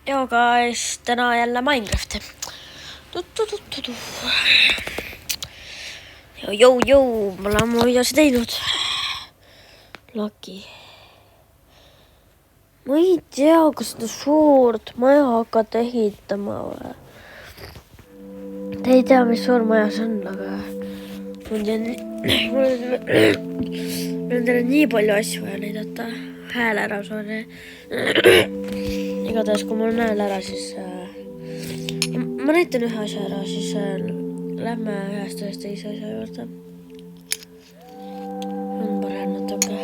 Joo guys, täna on jälle Minecraft. Jou, ma olen ammu videosi teinud. Lucky. Ma ei tea, kas seda suurt maja hakata ehitama või. Te ei tea, mis suur maja see on, aga mul on teile nii palju asju vaja näidata. Hääl ära, sorry. Igatahes, kui mul on hääl ära, siis ma näitan ühe asja ära, siis lähme ühest teise asja juurde. On parem natuke.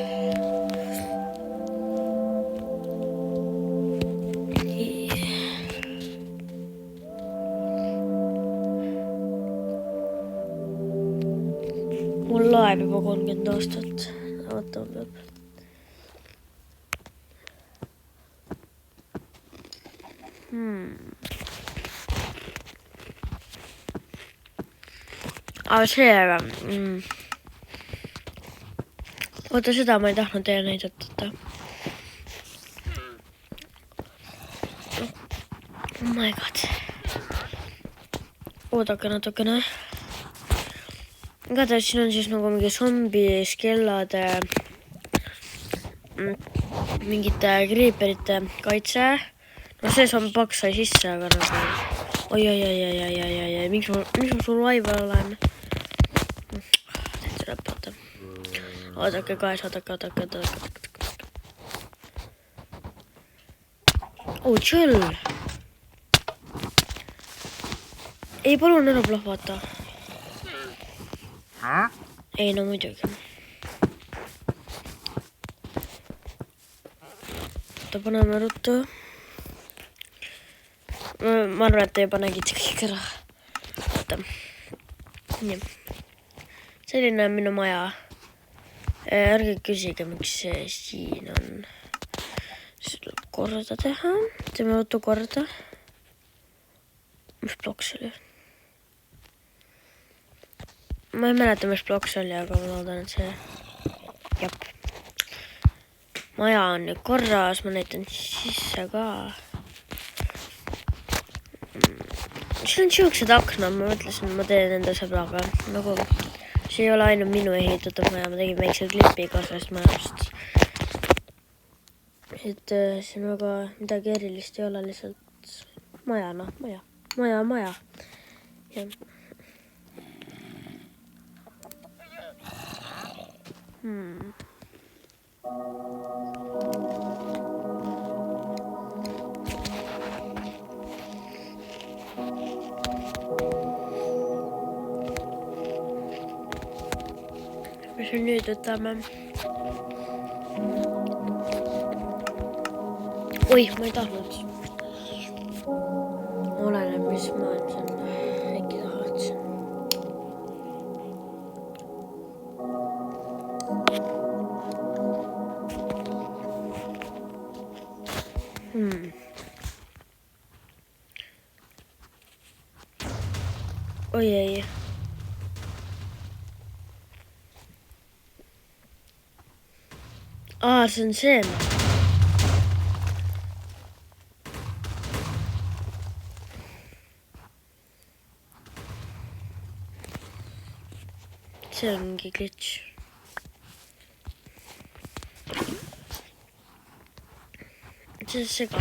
Mul laeb juba 30 aastat. Vaata, peab. Aga see, oota, seda ma ei tahtnud teile näidata. Oh my god. Oodake natukene. Igatahes siin on siis nagu mingi zombi, skellade, mingite creeperite kaitse. No see paks sai sisse, aga nagu... Oi, miks ma sul laival olen? Täitsa lõpeta. Oodake kaes, oodake. Oh, chill! Ei, palun ära plahvata. Ei, no muidugi. Oota, paneme ruttu. Ma arvan, et te juba nägite kõik ära. Oota. Nii. Selline on minu maja. Ärge küsige, miks see siin on. Siis tuleb korda teha. Teeme ruttu korda. Mis blok see oli? Ma ei mäleta, mis blok see oli, aga ma loodan, et see... Jap. Maja on nüüd korras. Ma näitan sisse ka. Siin on siuksed aknad, ma mõtlesin, ma teen enda sõbraga. Nagu, see ei ole ainult minu ehitatud maja, ma tegin väikse klipi ka sellest majast. Et siin väga midagi erilist ei ole, lihtsalt maja, noh, maja. Ja. Mis me nüüd võtame? Oi, ma ei tahtnud. Oleneb, mis maailm see on. Äkki tahad. Oi ei. See on see. See on mingi glitch. See on sega.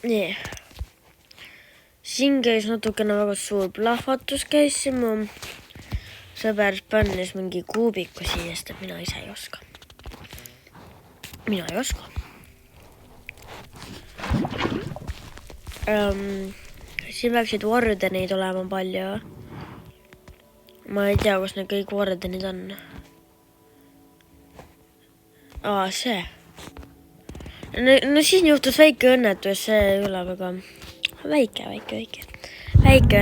Nii. Siin käis natukene väga suur plahvatus käis siin mu sõber pännis mingi kuubiku siia, sest mina ise ei oska. Mina ei oska. Siin peaksid wardeneid olema palju. Ma ei tea, kus need kõik wardenid on. See. No siin juhtus väike õnnetus, see ei ole väga... Väike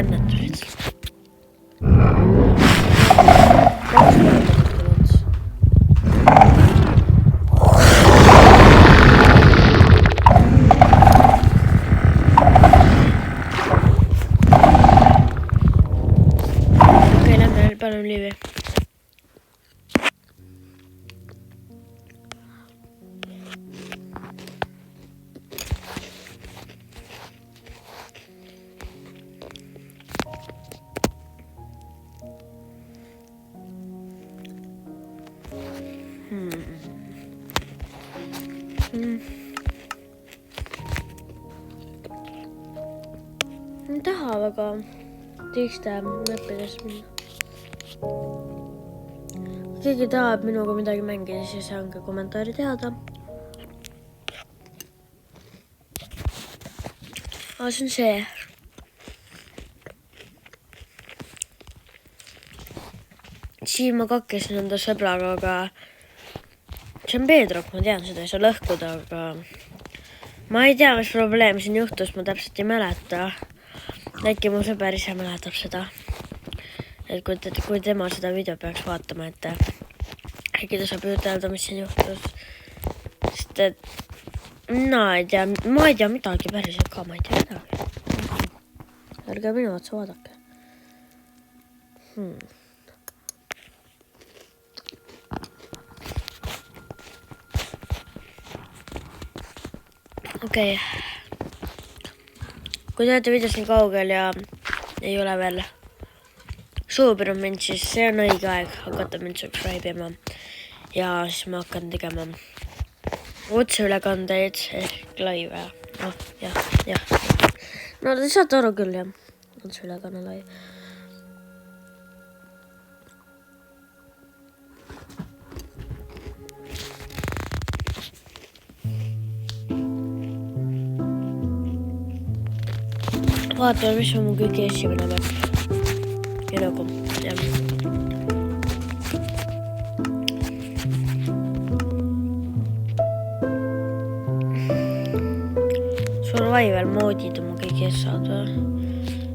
õnnetus lihtsalt. Okei, lähme paneme liivi. Ei taha väga teiste mäppidest minna. Kui keegi tahab minuga midagi mängida, siis andke kommentaari teada. Aga see on see. Siin ma kakkesin enda sõbraga, aga see on Bedrock, ma tean seda, ei saa lõhkuda, aga ma ei tea, mis probleem siin juhtus, ma täpselt ei mäleta. Äkki mu sõber ise mäletab seda. Et kui tema seda video peaks vaatama, et äkki ta saab ütelda, mis siin juhtus. Sest et ma ei tea midagi päriselt ka, ma ei tea midagi. Ärge minu otsa vaadake. Okei. Kui te olete videos nii kaugel ja ei ole veel suubinud mind, siis see on õige aeg hakata mind subscribe ima. Ja siis ma hakkan tegema otseülekandeid ehk live. Jah. No te saate aru küll, jah. Otseülekanne live. Vaatame, mis on mu kõige esimene mäpp. Ja nagu, jah. Survival moodid on mu kõige ees saad või?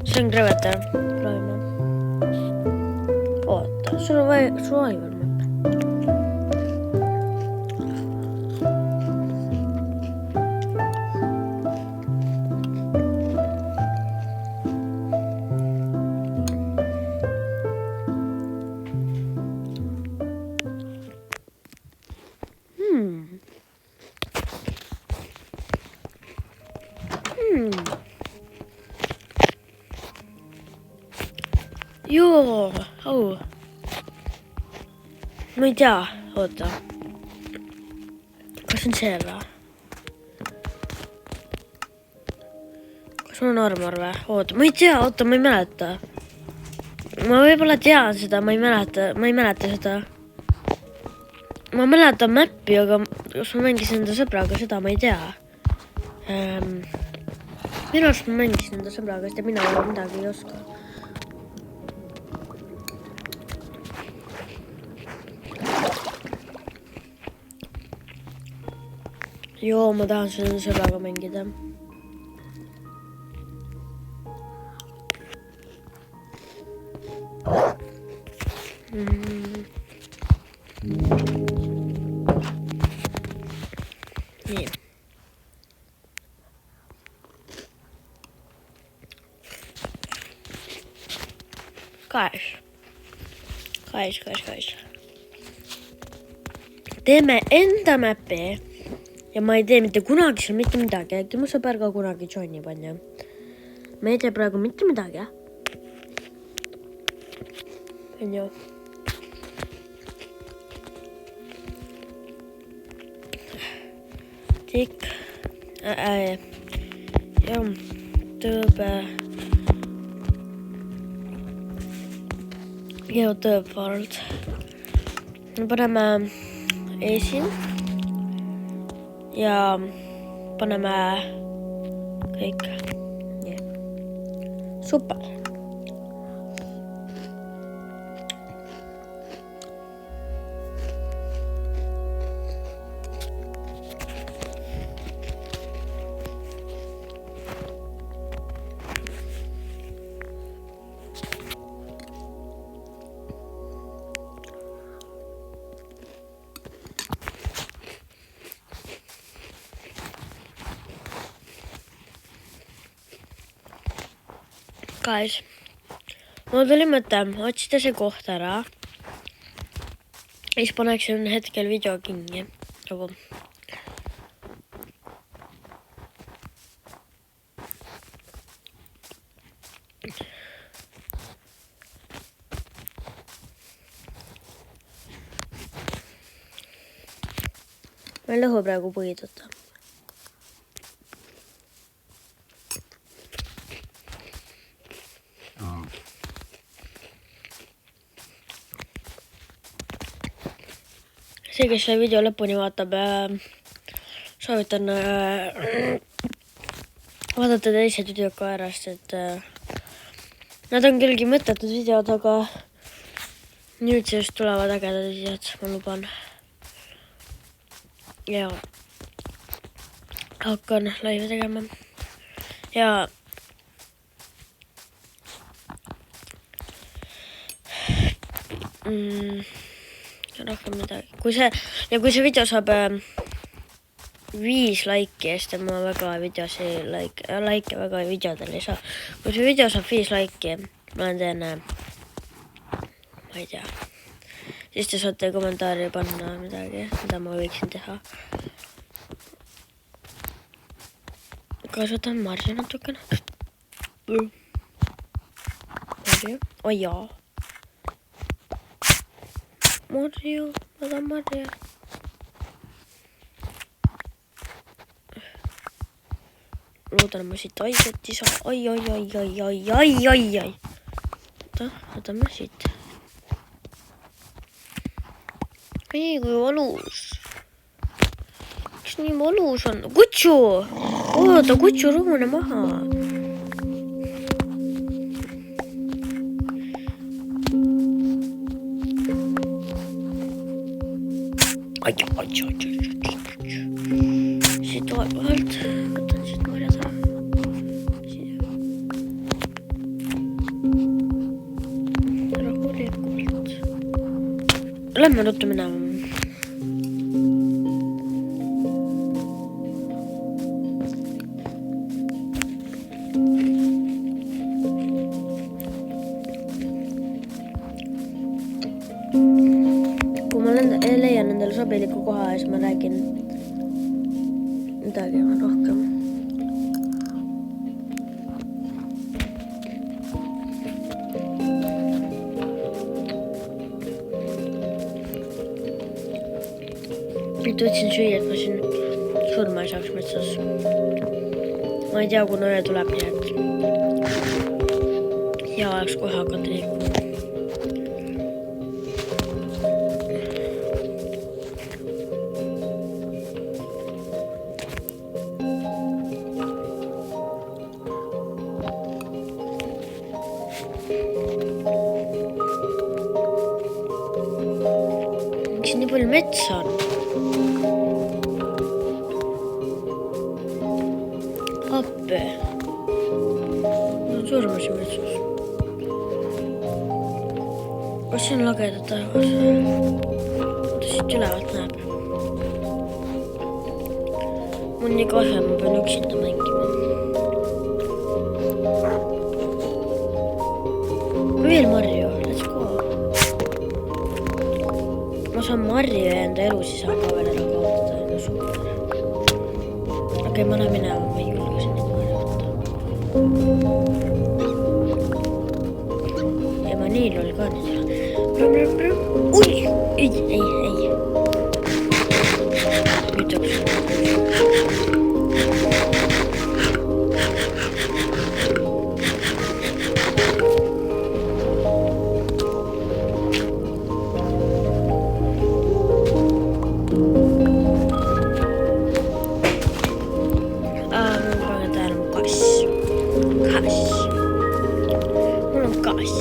See on kreveter. Proovime. Oota, survival mäpp. Joo, ma ei tea, oota. Kas on see või? Kas on armor või? Oota, ma ei tea, oota, ma ei mäleta. Ma võib-olla tean seda, ma ei mäleta seda. Ma mäletan mäppi, aga kas ma mängisin enda sõbraga, seda ma ei tea. Minu arust ma mängisin enda sõbraga, sest mina midagi ei oska. Joo, ma tahan seda sõbraga mängida. Nii. Guys. Teeme enda mäppi. Ja ma ei tee mitte kunagi seal mitte midagi. Äkki mu sõber ka kunagi joinib, on ju. Ma ei tee praegu mitte midagi. On ju. Tikk. Ja tõõbe. Ja tõõbvald. Me paneme esin. Ja paneme kõik nii. Super. Guys, mul tuli mõte otsida see koht ära. Siis paneksin hetkel video kinni. Nagu. ma ei lõhu praegu põid võtta. See, kes selle video lõpuni vaatab, soovitan vaadata teised videod ka ärast, et nad on küllgi mõttetud videod, aga nüüd sellest tulevad ägedad videod, ma luban. Ja hakkan laive tegema. Ja rohkem midagi. Kui see video saab 5 laiki, sest ma väga videosi laike väga videodel ei saa. Kui see video saab 5 laiki, ma teen, ma ei tea, siis te saate kommentaari panna midagi, mida ma võiksin teha. Kasvatan marja natukene. Marja, oi jaa. Marja, ma tahan marja. Loodan, ma siit haiget ei saa. Ai. Võtame siit. Ei, kui valus. Miks nii valus on? Kutsu! Oota, kutsu ruune maha. Ai. Siit vahelt. Võtan siit marjad ära. Rahulikult. Lähme ruttu minema. Kui ma leian endale sobiliku koha ja siis ma räägin midagi rohkem. Nüüd võtsin süüa, et ma siin surma ei saaks metsas. Ma ei tea, kuna öö tuleb, nii et hea oleks kohe hakata liikuma. Miks nii palju metsa on? Appe. Ma surmasin metsas. Kas see on lagedad taevas? Oota, siit ülevalt näeb. Mul nii kahju, ma pean üksinda mängima. Veel marju, let's go. Ma saan marju ja enda elu siis ka veel ära kaotada. No super. Okei, ma lähen minema, ma ei julge siin neid marju võtta. Ja ma nii loll ka nüüd. Ui! Ei. Nüüd tõks. Mul on kass.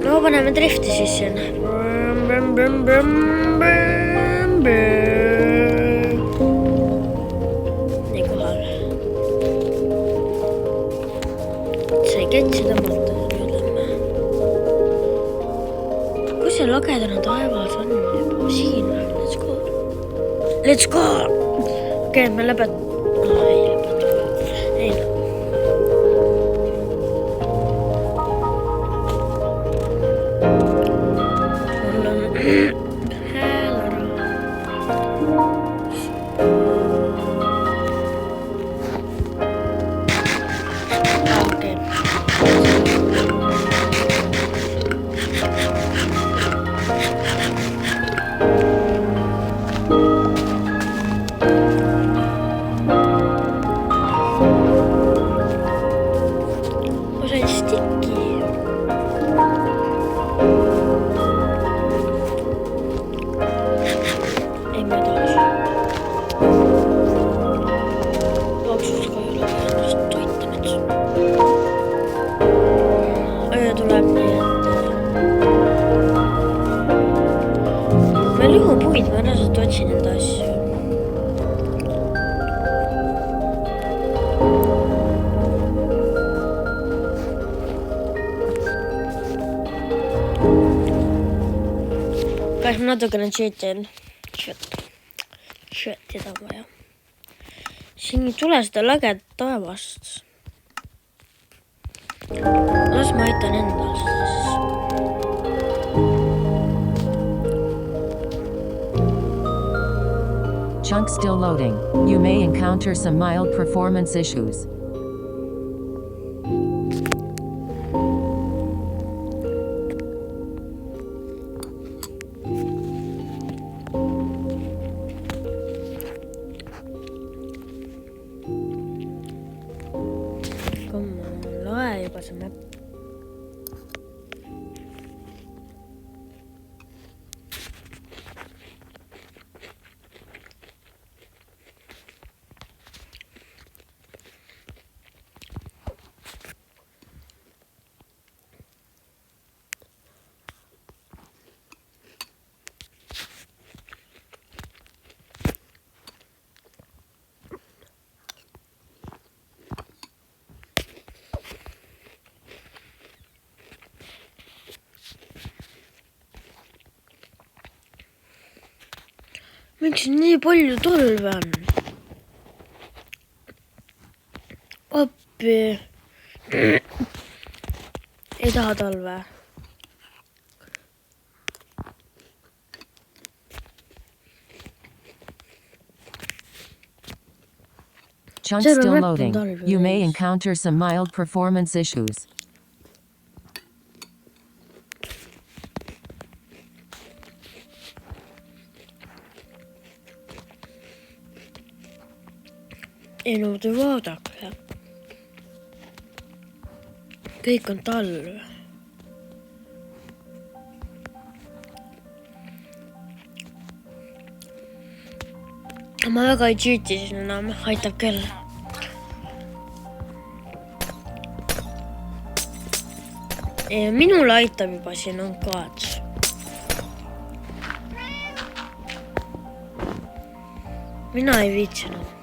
No paneme drifti sisse. Nii kohal. Sai ketsi tõmmata, nüüd lähme. Kus see lagedana taevas on? Siin on, let's go. Let's go! Okei, me lõpet... Ei lõpet. Ei. Mul on hääl ära. Okei. Kas ma natukene cheatin? Cheatida on vaja. Siin ei tule seda lageda taevast. Las ma aitan endal siis. Chunk still loading. You may encounter some mild performance issues. Come on, loe juba see map. Miks nii palju talve on? Appi. Ei taha talve. Chunk still loading. You may encounter some mild performance issues. Ei no te vaadake. Kõik on talve. Ma väga ei cheatisin enam, aitab küll. Minul aitab juba, siin on kaats. Mina ei viitsinud.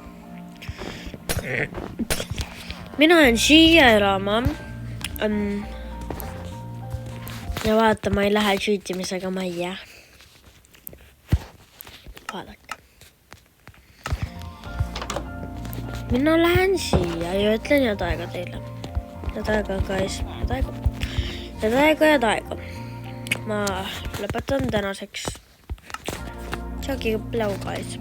Mina olen siia elama. Ja vaata, ma ei lähe cheatimisega majja. Vaadake. Mina lähen siia ja ütlen head aega teile. Head aega, guys. Head aega. Ma lõpetan tänaseks. Tšauki, plau, guys.